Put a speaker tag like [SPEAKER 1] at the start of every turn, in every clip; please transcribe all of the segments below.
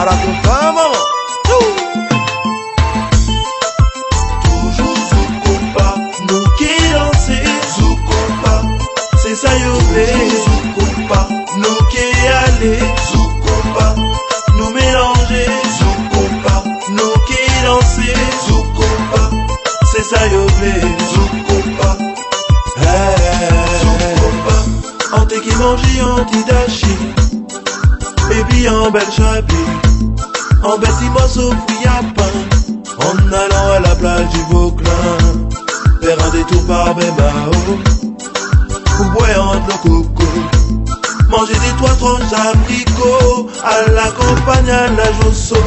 [SPEAKER 1] para tu fama.
[SPEAKER 2] Toujours Zoukoupa, nous qui danser Zoukoupa, c'est ça yo play Zoukoupa, nous qui aller Zoukoupa, nous mélanger Zoukoupa, nous qui danser Zoukoupa, c'est ça yo play Zoukoupa. Zoukoupa, ante qui mange anti-dashi, et puis en belle chapi, en petit morceau fouille à pain, en allant à la plage du Vauclin, faire un détour par Bemao, ou boire le coco, manger des 3 tranches d'abricots, à la campagne à la Josso.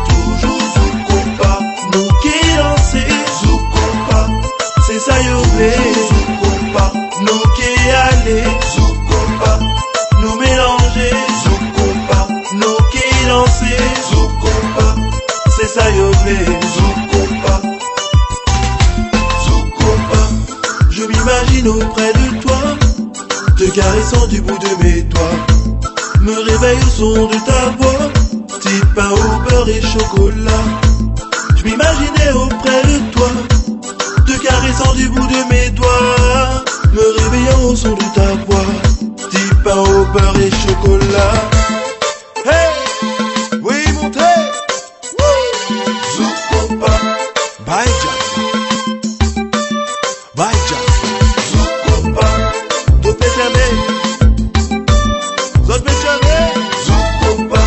[SPEAKER 2] Toujours Zoukoupa, nous qui danser Zoukoupa, c'est ça yo play Zoukoupa, nous qui aller Zoukoupa, nous mélanger Zoukoupa, nous qui danser Zoukoupa, c'est ça yo play Zoukoupa. Zoukoupa, je m'imagine auprès de toi, te caressant du bout de mes doigts, me réveille au son de ta voix, type pain au beurre et chocolat. Je m'imaginais auprès de toi, te caressant du bout de mes doigts, me réveillant au son de ta voix, type pain au beurre et chocolat.
[SPEAKER 1] Hey, oui montez,
[SPEAKER 2] Zoukoupa,
[SPEAKER 1] bye Jazz, bye Jazz,
[SPEAKER 2] Zoukoupa,
[SPEAKER 1] d'autres me jamais, d'autres me jamais.
[SPEAKER 2] Zoukoupa,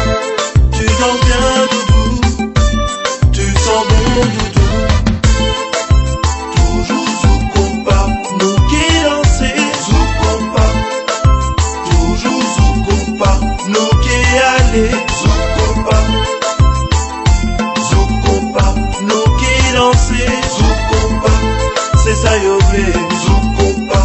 [SPEAKER 2] tu danses bien doudou, tu sens bon doudou. Toujours Zoukoupa, nous qui danser Zoukoupa, toujours Zoukoupa, nous qui aller Zoukoupa, Zoukoupa, nous qui danser Zoukoupa, c'est ça yo play Zoukoupa.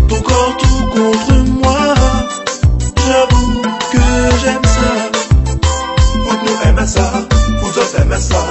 [SPEAKER 2] Ton corps tout contre moi, j'avoue que j'aime ça. Vous nous aimez ça, vous autres aimez ça.